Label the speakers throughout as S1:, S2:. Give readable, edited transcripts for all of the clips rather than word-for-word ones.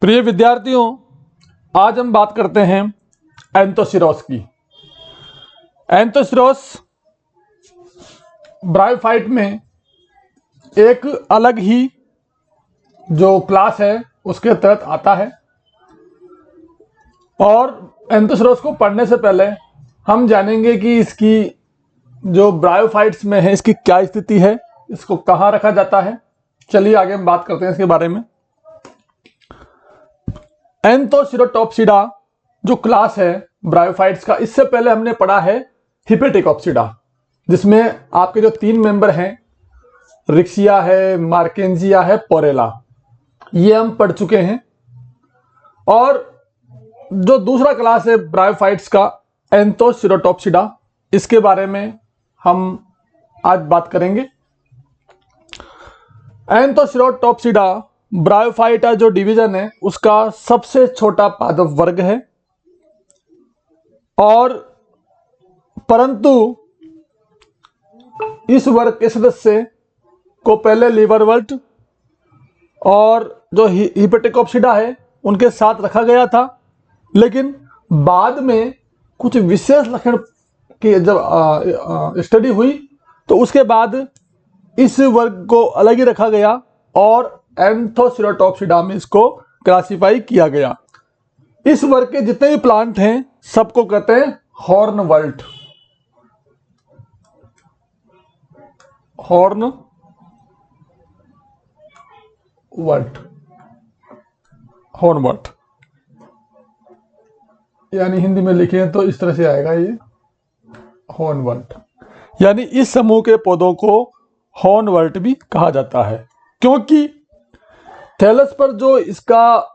S1: प्रिय विद्यार्थियों, आज हम बात करते हैं एंथोसिरोस की। एंथोसिरोस ब्रायोफाइट में एक अलग ही जो क्लास है उसके तहत आता है। और एंथोसिरोस को पढ़ने से पहले हम जानेंगे कि इसकी जो ब्रायोफाइट्स में है इसकी क्या स्थिति है, इसको कहाँ रखा जाता है। चलिए आगे हम बात करते हैं इसके बारे में। एंथोसिरोटॉप्सिडा जो क्लास है ब्रायोफाइट्स का, इससे पहले हमने पढ़ा है हिपेटिकोप्सिडा, जिसमें आपके जो 3 मेंबर हैं, रिक्सिया है, मार्केंजिया है, पोरेला, ये हम पढ़ चुके हैं। और जो दूसरा क्लास है ब्रायोफाइट्स का एंथोसिरोटॉप्सिडा, इसके बारे में हम आज बात करेंगे। एंथोसिरोटॉप्सिडा ब्रायोफाइटा जो डिवीजन है उसका सबसे छोटा पादप वर्ग है, और परंतु इस वर्ग के सदस्य को पहले लिवरवर्ट और जो हिपेटिकोप्सिडा है उनके साथ रखा गया था, लेकिन बाद में कुछ विशेष लक्षण की जब स्टडी हुई तो उसके बाद इस वर्ग को अलग ही रखा गया और एंथोसिरोटॉप्सिडा में इसको क्लासिफाई किया गया। इस वर्ग के जितने भी प्लांट हैं सबको कहते हैं हॉर्नवर्ट। हॉर्नवर्ट यानी हिंदी में लिखे तो इस तरह से आएगा ये हॉर्नवर्ट, यानी इस समूह के पौधों को हॉर्नवर्ट भी कहा जाता है, क्योंकि थैलस पर जो इसका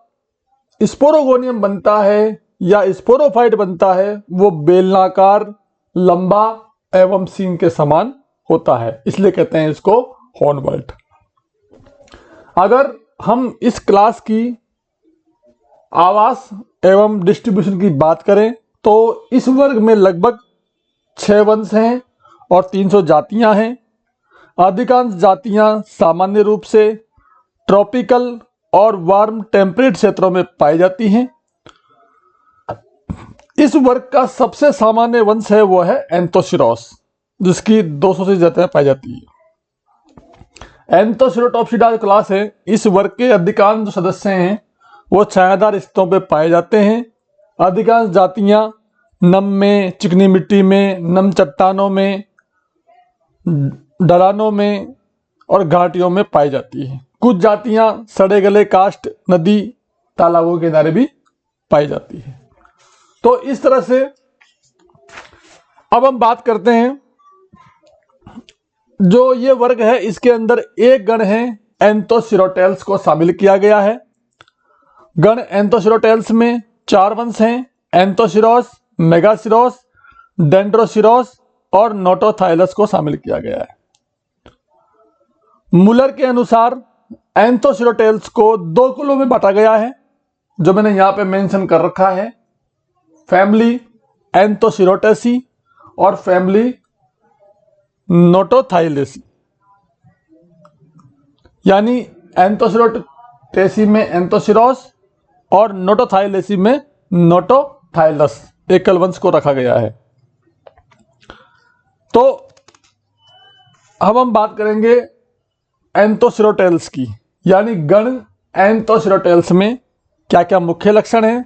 S1: स्पोरोगोनियम बनता है या स्पोरोफाइट बनता है वो बेलनाकार, लंबा एवं सींग के समान होता है, इसलिए कहते हैं इसको हॉर्नवर्ट। अगर हम इस क्लास की आवास एवं डिस्ट्रीब्यूशन की बात करें तो इस वर्ग में लगभग 6 वंश हैं और 300 जातियां हैं। अधिकांश जातियां सामान्य रूप से ट्रॉपिकल और वार्म टेम्परेट क्षेत्रों में पाई जाती हैं। इस वर्ग का सबसे सामान्य वंश है वो है एंथोसिरोस, जिसकी 200 से ज्यादा पाई जाती है। एंथोसिरोटॉप्सिडा क्लास है, इस वर्ग के अधिकांश जो सदस्य हैं वो छायादार स्थितियों पे पाए जाते हैं। अधिकांश जातियां नम में, चिकनी मिट्टी में, नम चट्टानों में, ढलानों में और घाटियों में पाई जाती है। कुछ जातियां सड़े गले काष्ठ, नदी, तालाबों के किनारे भी पाई जाती है। तो इस तरह से अब हम बात करते हैं, जो ये वर्ग है इसके अंदर एक गण है एंथोसिरोटेल्स को शामिल किया गया है। गण एंथोसिरोटेल्स में 4 वंश हैं, एंथोसिरोस, मेगासिरोस, डेंड्रोसिरोस और नोटोथाइलस को शामिल किया गया है। मुलर के अनुसार एंथोसिरोटेल्स को 2 कुलों में बांटा गया है, जो मैंने यहां पे मेंशन कर रखा है, फैमिली एंथोसिरोटेसी और फैमिली नोटोथाइलेसी। यानी एंथोसिरोटेसी में एंथोसिरोस और नोटोथाइलेसी में नोटोथाइलस एकल वंश को रखा गया है। तो अब हम बात करेंगे एंथोसिरोटेल्स की, यानी गण एंथोसिरोटेल्स में क्या क्या मुख्य लक्षण हैं।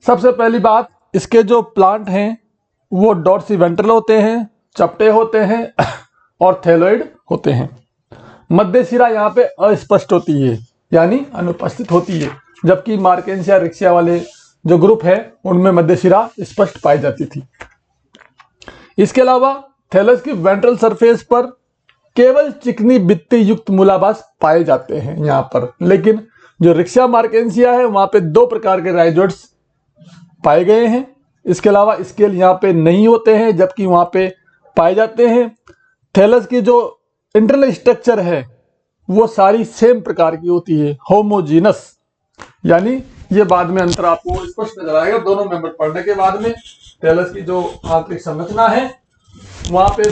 S1: सबसे पहली बात, इसके जो प्लांट हैं वो डॉर्सीवेंट्रल होते हैं, चपटे होते हैं और थैलोइड होते हैं। मध्य शिरा यहाँ पे अस्पष्ट होती है, यानी अनुपस्थित होती है, जबकि मार्केंसिया, रिक्सिया वाले जो ग्रुप है उनमें मध्य शिरा स्पष्ट पाई जाती थी। इसके अलावा थैलस की वेंट्रल सरफेस पर केवल चिकनी बित्ती युक्त मूलाभास पाए जाते हैं यहाँ पर, लेकिन जो रिक्सिया, मार्केंसिया है वहां पे 2 प्रकार के राइजोइड्स पाए गए हैं। इसके अलावा स्केल यहाँ पे नहीं होते हैं, जबकि वहां पे पाए जाते हैं। थैलस की जो इंटरनल स्ट्रक्चर है वो सारी सेम प्रकार की होती है, होमोजीनस, यानी ये बाद में अंतर आपको स्पष्ट नजर आएगा दोनों मेंबर पढ़ने के बाद में। थैलस की जो आंतरिक संरचना है वहां पे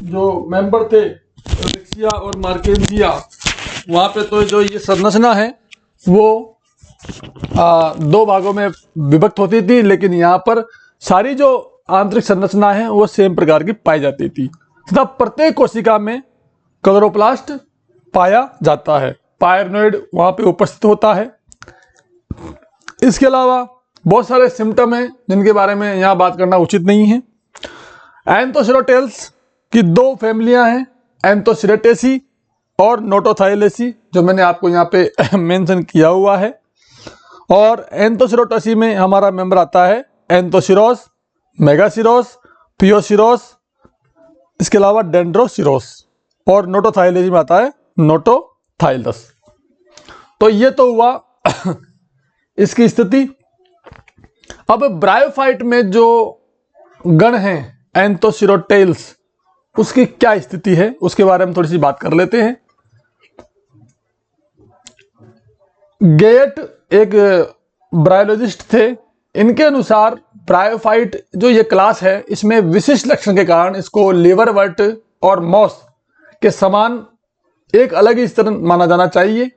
S1: जो मेंबर थे रिक्सिया और मार्केंसिया, वहां पे तो जो ये संरचना है वो दो भागों में विभक्त होती थी, लेकिन यहाँ पर सारी जो आंतरिक संरचना है वो सेम प्रकार की पाई जाती थी तथा प्रत्येक कोशिका में क्लोरोप्लास्ट पाया जाता है। पायरनोइड वहाँ पे उपस्थित होता है। इसके अलावा बहुत सारे सिम्टम हैं जिनके बारे में यहाँ बात करना उचित नहीं है। एंथोसिरोटेल्स की दो फैमिलियां हैं, एंथोसिरेटेसी और नोटोथाइलेसी, जो मैंने आपको यहाँ पे मेंशन किया हुआ है। और एंथोसिरोटेसी में हमारा मेंबर आता है एंथोसिरोस, मेगासिरोस, पियोसिरोस, इसके अलावा डेंड्रोसिरोस, और नोटोथाइलेसी में आता है नोटोथाइलस। तो ये तो हुआ इसकी स्थिति। अब ब्रायोफाइट में जो गण हैं एंथोसिरोटेल्स, उसकी क्या स्थिति है उसके बारे में थोड़ी सी बात कर लेते हैं। गेट एक ब्रायोलॉजिस्ट थे। इनके अनुसार ब्रायोफाइट जो ये क्लास है, इसमें विशिष्ट लक्षण के कारण इसको लिवरवर्ट और मॉस के समान एक अलग ही स्तर माना जाना चाहिए।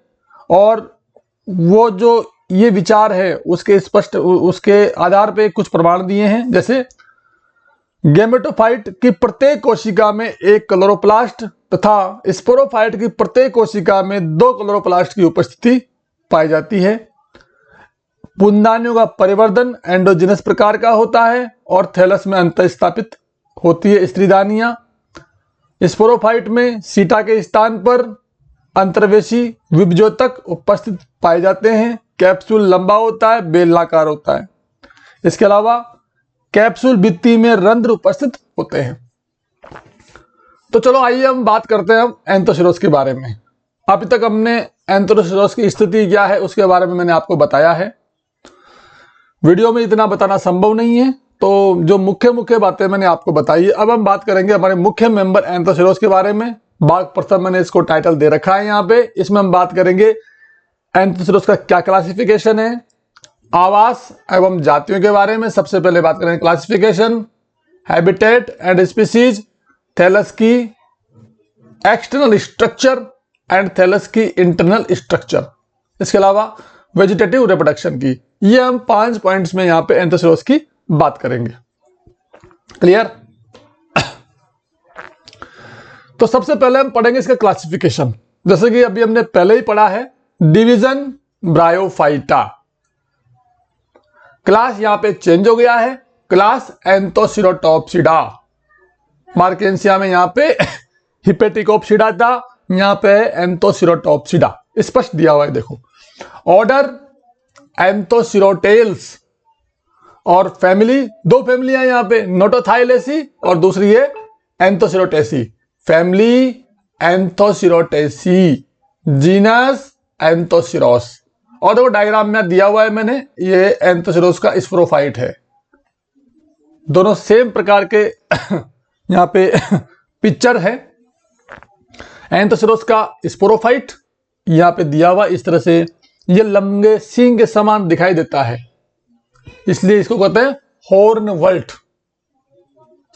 S1: और वो जो ये विचार है उसके आधार पे कुछ प्रमाण दिए हैं। जैसे गैमेटोफाइट की प्रत्येक कोशिका में एक क्लोरोप्लास्ट तथा स्पोरोफाइट की प्रत्येक कोशिका में दो क्लोरोप्लास्ट की उपस्थिति पाई जाती है। पुंदानियों का परिवर्धन एंडोजिनस प्रकार का होता है और थैलस में अंतःस्थापित होती है स्त्रीदानियां। स्पोरोफाइट में सीटा के स्थान पर अंतर्वेशी विभजोतक उपस्थित पाए जाते हैं। कैप्सूल लंबा होता है, बेलनाकार होता है। इसके अलावा कैप्सूल भित्ति में रंध्र उपस्थित होते हैं। तो चलो आइए हम बात करते हैं एंथोसिरोस के बारे में। अभी तक हमने एंथोसिरोस की स्थिति क्या है उसके बारे में मैंने आपको बताया है। वीडियो में इतना बताना संभव नहीं है, तो जो मुख्य बातें मैंने आपको बताई है। अब हम बात करेंगे हमारे मुख्य मेंबर एंथोसिरोस के बारे में। भाग प्रथम मैंने इसको टाइटल दे रखा है यहाँ पे। इसमें हम बात करेंगे एंथोसिरोस का क्या क्लासिफिकेशन है, आवास एवं जातियों के बारे में। सबसे पहले बात करेंगे classification, habitat and species, thallus की एक्सटर्नल स्ट्रक्चर एंड थैलस की इंटरनल स्ट्रक्चर, इसके अलावा वेजिटेटिव रिप्रोडक्शन की। ये हम 5 पॉइंट्स में यहाँ पे एंथोसिरोस की बात करेंगे। क्लियर? तो सबसे पहले हम पढ़ेंगे इसका क्लासिफिकेशन। जैसे कि अभी हमने पहले ही पढ़ा है, डिवीजन ब्रायोफाइटा। क्लास यहां पे चेंज हो गया है, क्लास एंथोसिरोटॉप्सिडा। मार्केंसिया में यहां पे हिपेटिकोप्सिडा था, यहां पे एंथोसिरोटॉप्सिडा स्पष्ट दिया हुआ है। देखो, ऑर्डर एंथोसिरोटेल्स और फैमिली, दो फैमिलियां यहां पे, नोटोथाइलेसी और दूसरी है Anthocerotaceae. Family Anthocerotaceae, genus Anthoceros. और देखो डायग्राम में दिया हुआ है मैंने, ये एंथोसिरोस का स्पोरोफाइट है। दोनों सेम प्रकार के यहां पे पिक्चर है। एंथोसिरोस का स्पोरोफाइट यहां पे दिया हुआ इस तरह से, ये लंबे सींग के समान दिखाई देता है, इसलिए इसको कहते हैं हॉर्नवल्ट।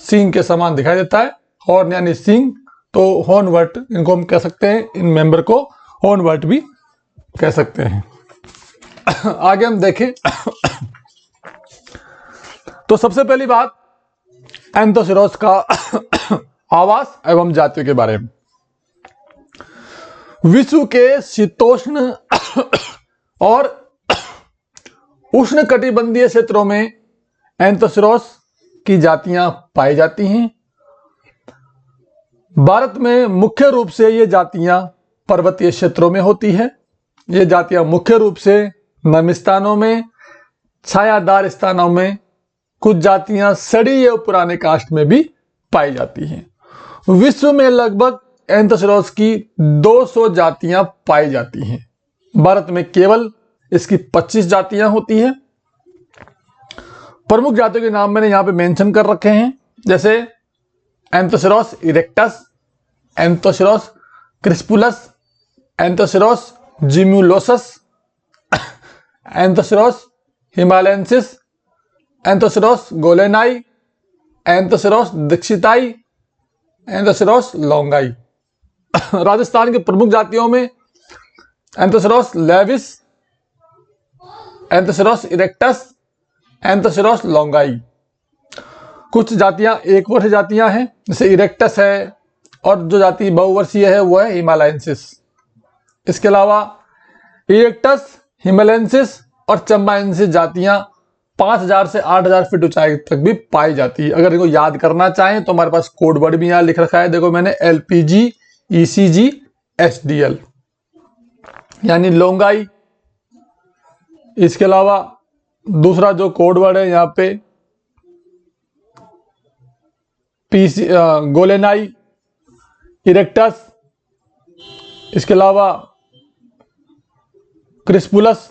S1: सींग के समान दिखाई देता है, हॉर्न यानी सींग, तो हॉर्नवल्ट इनको हम कह सकते हैं। इन मेंबर को हॉर्नवल्ट भी कह सकते हैं। आगे हम देखें तो सबसे पहली बात एंथोसिरोस का आवास एवं जातियों के बारे में। विश्व के शीतोष्ण और उष्ण कटिबंधीय क्षेत्रों में एंथोसिरोस की जातियां पाई जाती हैं। भारत में मुख्य रूप से ये जातियां पर्वतीय क्षेत्रों में होती है। ये जातियां मुख्य रूप से नम स्थानों में, छायादार स्थानों में, कुछ जातियां सड़ी या पुराने काष्ठ में भी पाई जाती हैं। विश्व में लगभग एंथोसिरोस की 200 जातियां पाई जाती हैं। भारत में केवल इसकी 25 जातियां होती हैं। प्रमुख जातियों के नाम मैंने यहां पे मेंशन कर रखे हैं, जैसे Anthoceros erectus, Anthoceros crispulus, Anthoceros gemmulosus, Anthoceros himalayensis, Anthoceros golanii, Anthoceros dixitii, Anthoceros longii. Rajasthan की प्रमुख जातियों में Anthoceros laevis, Anthoceros erectus, Anthoceros longii. कुछ जातियां एक वर्ष जातियां हैं, जैसे इरेक्टस है, और जो जाति बहुवर्षीय है वो है हिमालयंसिस। इसके अलावा इरेक्टस, हिमालयंसिस और चंबायंसिस जातियां 5000 से 8000 फीट ऊंचाई तक भी पाई जाती है। अगर इनको याद करना चाहें तो हमारे पास कोड वर्ड भी यहां लिख रखा है, देखो मैंने LPG, ECG, SDL, यानी लोंगाई। इसके अलावा दूसरा जो कोड वर्ड है यहाँ पे गोलेनाई, इरेक्टस, इसके अलावा क्रिस्पुलस।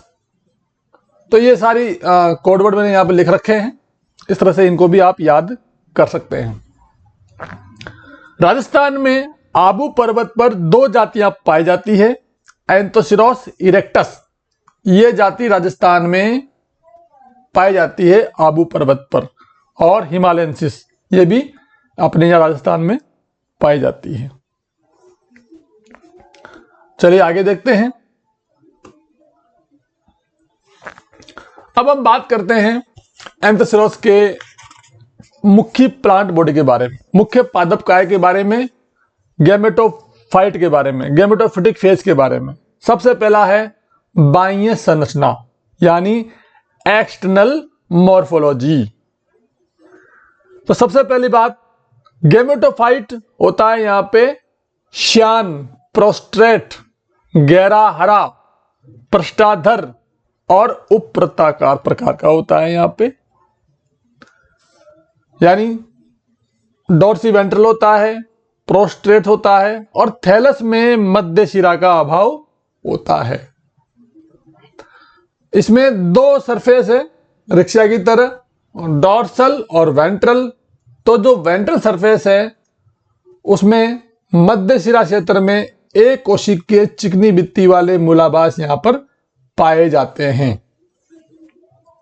S1: तो ये सारी कोड वर्ड मैंने यहाँ पे लिख रखे हैं, इस तरह से इनको भी आप याद कर सकते हैं। राजस्थान में आबू पर्वत पर 2 जातियां पाई जाती है, एंथोसिरोस इरेक्टस, ये जाति राजस्थान में पाई जाती है आबू पर्वत पर, और हिमालयंसिस ये भी अपने यहाँ राजस्थान में पाई जाती है। चलिए आगे देखते हैं। अब हम बात करते हैं एंथोसिरोस के मुख्य प्लांट बॉडी के बारे में, मुख्य पादप काय के बारे में, गैमेटोफाइट के बारे में, गैमेटोफिटिक फेज के बारे में। सबसे पहला है बाह्य संरचना, यानी एक्सटर्नल मॉर्फोलॉजी। तो सबसे पहली बात, गैमेटोफाइट होता है यहां पे श्यान, प्रोस्ट्रेट, गहरा हरा, पृष्ठाधर और उपवृत्ताकार प्रकार का होता है यहां पे, यानी डोर्सी वेंट्रल होता है, प्रोस्ट्रेट होता है, और थैलस में मध्य शिरा का अभाव होता है। इसमें 2 सरफेस है रिक्शा की तरह, डॉर्सल और वेंट्रल। तो जो वेंट्रल सरफेस है उसमें मध्य शिरा क्षेत्र में एक कोशिकीय चिकनी भित्ति वाले मूलाभास यहां पर पाए जाते हैं।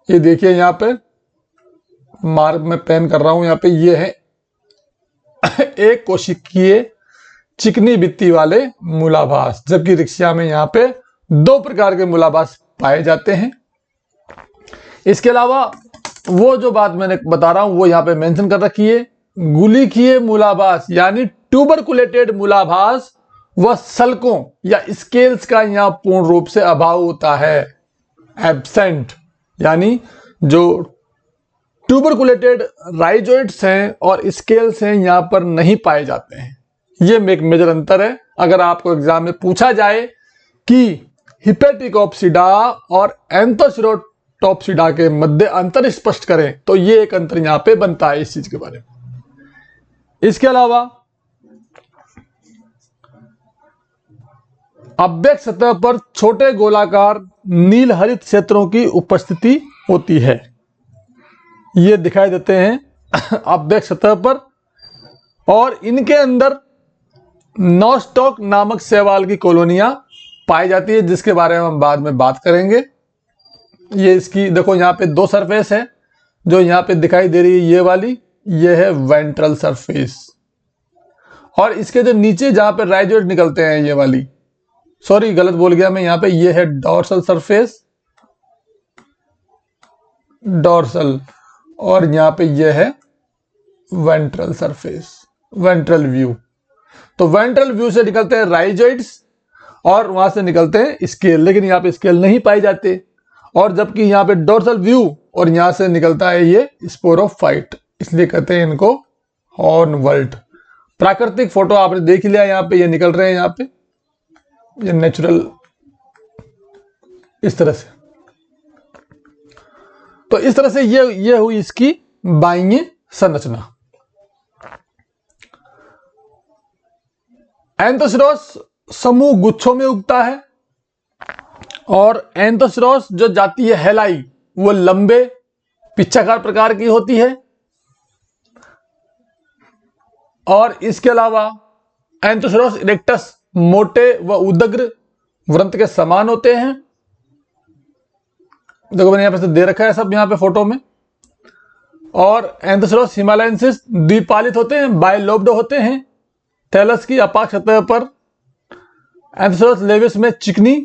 S1: ये देखिए यहां पे मार्क में पेन कर रहा हूं, यहां पे ये है एक कोशिकीय चिकनी भित्ति वाले मूलाभास, जबकि रिक्शा में यहां पे 2 प्रकार के मूलाभास पाए जाते हैं। इसके अलावा वो जो बात मैंने बता रहा हूं वो यहां पे मेंशन कर रखी है, गुलिकीय मूलाभास यानी ट्यूबरकुलेटेड मूलाभास व सल्कों या स्केल्स का यहां पूर्ण रूप से अभाव होता है, एब्सेंट। यानी जो ट्यूबरकुलेटेड राइजोइड्स हैं और स्केल्स हैं यहां पर नहीं पाए जाते हैं। ये एक मेजर अंतर है। अगर आपको एग्जाम में पूछा जाए कि हिपेटिकोप्सिडा और एंथोसिरोटोप्सिडा के मध्य अंतर स्पष्ट करें तो ये एक अंतर यहां पे बनता है इस चीज के बारे में। इसके अलावा अव्यक्त सतह पर छोटे गोलाकार नील हरित क्षेत्रों की उपस्थिति होती है, ये दिखाई देते हैं अव्यक्त सतह पर, और इनके अंदर नॉस्टॉक नामक शैवाल की कॉलोनियां पाई जाती है, जिसके बारे में हम बाद में बात करेंगे। ये इसकी देखो यहां पे 2 सरफेस है, जो यहां पे दिखाई दे रही है ये वाली, ये है वेंट्रल सरफेस, और इसके जो नीचे जहां पे राइजोइड निकलते हैं ये वाली, सॉरी गलत बोल गया मैं, यहां पे ये है डॉर्सल सरफेस, डॉर्सल, और यहां पे ये है वेंट्रल सरफेस, वेंट्रल व्यू। तो वेंट्रल व्यू से निकलते हैं राइजोइड्स और वहां से निकलते हैं स्केल, लेकिन यहां पे स्केल नहीं पाए जाते, और जबकि यहां पे डॉर्सल व्यू और यहां से निकलता है ये स्पोरोफाइट, इसलिए कहते हैं इनको हॉर्नवल्ट। प्राकृतिक फोटो आपने देख लिया, यहां पे ये निकल रहे हैं, यहां पे ये नेचुरल इस तरह से। तो इस तरह से ये हुई इसकी बाह्य संरचना। एंथोसिरोस समूह गुच्छों में उगता है, और एंथोसिरोस जो जाति है हेलाई वो लंबे पिच्छाकार प्रकार की होती है, और इसके अलावा एंथोसिरोस इरेक्टस मोटे व उदग्र वृंत के समान होते हैं। देखो मैंने यहां पे दे रखा है सब यहां पे फोटो में। और एंथोसिरोस हिमालयंसिस द्विपालित होते हैं, बायलोब्ड होते हैं। थैलस की अपाक सतह पर एंथोसिरोस लेविस में चिकनी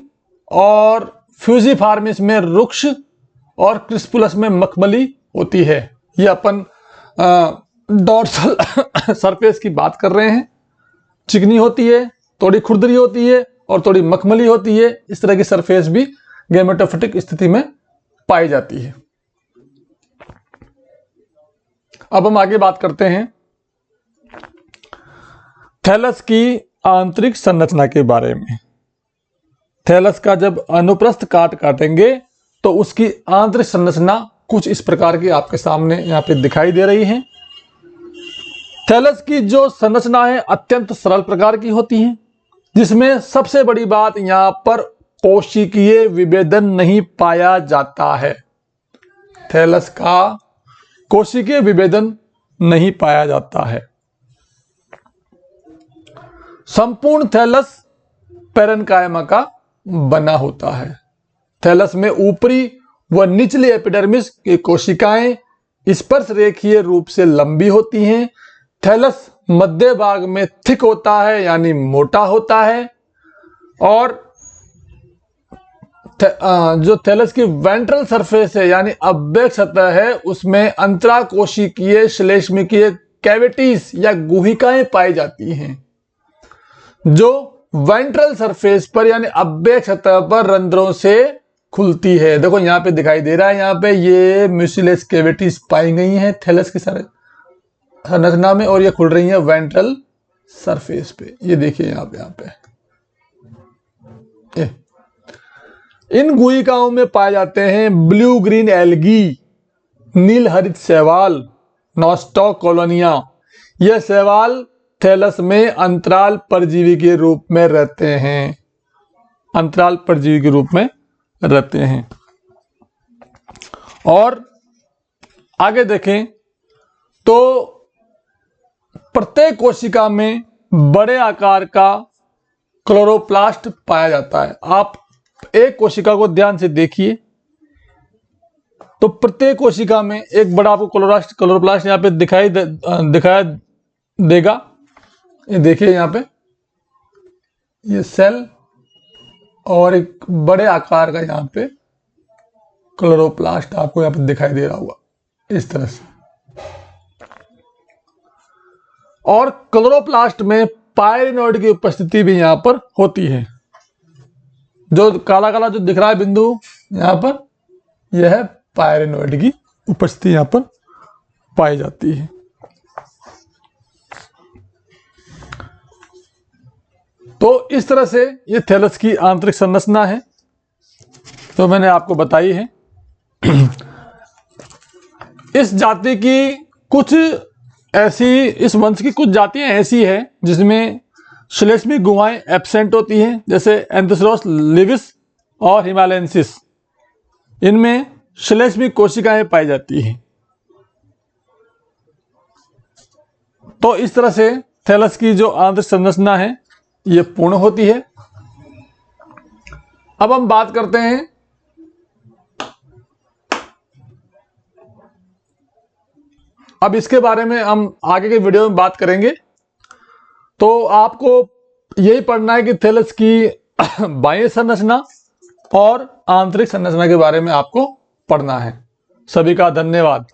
S1: और फ्यूजिफार्मिस में रुक्ष और क्रिस्पुलस में मखमली होती है। ये अपन डॉर्सल सरफेस की बात कर रहे हैं। चिकनी होती है, थोड़ी खुरदरी होती है और थोड़ी मखमली होती है। इस तरह की सरफेस भी गैमेटोफिटिक स्थिति में पाई जाती है। अब हम आगे बात करते हैं थैलस की आंतरिक संरचना के बारे में। थैलस का जब अनुप्रस्थ काटेंगे तो उसकी आंतरिक संरचना कुछ इस प्रकार की आपके सामने यहाँ पे दिखाई दे रही है। थैलस की जो संरचना है अत्यंत सरल प्रकार की होती है, जिसमें सबसे बड़ी बात यहाँ पर कोशिकीय विभेदन नहीं पाया जाता है। थैलस का कोशिकीय विभेदन नहीं पाया जाता है। संपूर्ण थैलस पैरेन्काइमा का बना होता है। थैलस में ऊपरी व निचली एपिडर्मिस की कोशिकाएं स्पर्श रेखीय रूप से लंबी होती हैं। थैलस मध्य भाग में थिक होता है यानी मोटा होता है, और जो थैलस की वेंट्रल सरफेस है यानी अभ्यक सतह है, उसमें अंतराकोशिकीय श्लेष्मिकीय कैविटीज या गुहिकाएं पाई जाती हैं, जो वेंट्रल सरफेस पर यानी अभ्यक सतह पर रंध्रों से खुलती है। देखो यहाँ पे दिखाई दे रहा है, यहाँ पे ये म्यूसिलेस कैविटीज पाई गई हैं थैलस की संरचना में, और ये खुल रही है वेंट्रल सरफेस पे। ये देखिए यहाँ पे इन गुहिकाओं में पाए जाते हैं ब्लू ग्रीन एल्गी, नील हरित शैवाल, नॉस्टोकोलोनिया। यह शैवाल थैलस में अंतराल परजीवी के रूप में रहते हैं। अंतराल परजीवी के रूप में रहते हैं। और आगे देखें तो प्रत्येक कोशिका में बड़े आकार का क्लोरोप्लास्ट पाया जाता है। आप एक कोशिका को ध्यान से देखिए तो प्रत्येक कोशिका में एक बड़ा आपको क्लोरोप्लास्ट यहाँ पे दिखाया देगा। ये देखिए यहाँ पे ये सेल और एक बड़े आकार का यहाँ पे क्लोरोप्लास्ट आपको यहाँ पे दिखाई दे रहा होगा इस तरह से। और क्लोरोप्लास्ट में पायरिनोइड की उपस्थिति भी यहाँ पर होती है। जो काला काला जो दिख रहा है बिंदु यहाँ पर, यह है पायरिनोइड की उपस्थिति यहाँ पर पाई जाती है। तो इस तरह से ये थैलस की आंतरिक संरचना है, तो मैंने आपको बताई है। इस जाति की कुछ ऐसी, इस वंश की कुछ जातियां ऐसी है जिसमें श्लेष्मिक गुहाएं एब्सेंट होती हैं, जैसे एंथोसिरोस लिविस और हिमालयंसिस। इनमें श्लेष्मिक कोशिकाएं पाई जाती हैं। तो इस तरह से थैलस की जो आंतरिक संरचना है ये पूर्ण होती है। अब हम बात करते हैं अब इसके बारे में हम आगे के वीडियो में बात करेंगे। तो आपको यही पढ़ना है कि थैलस की बाह्य संरचना और आंतरिक संरचना के बारे में आपको पढ़ना है। सभी का धन्यवाद।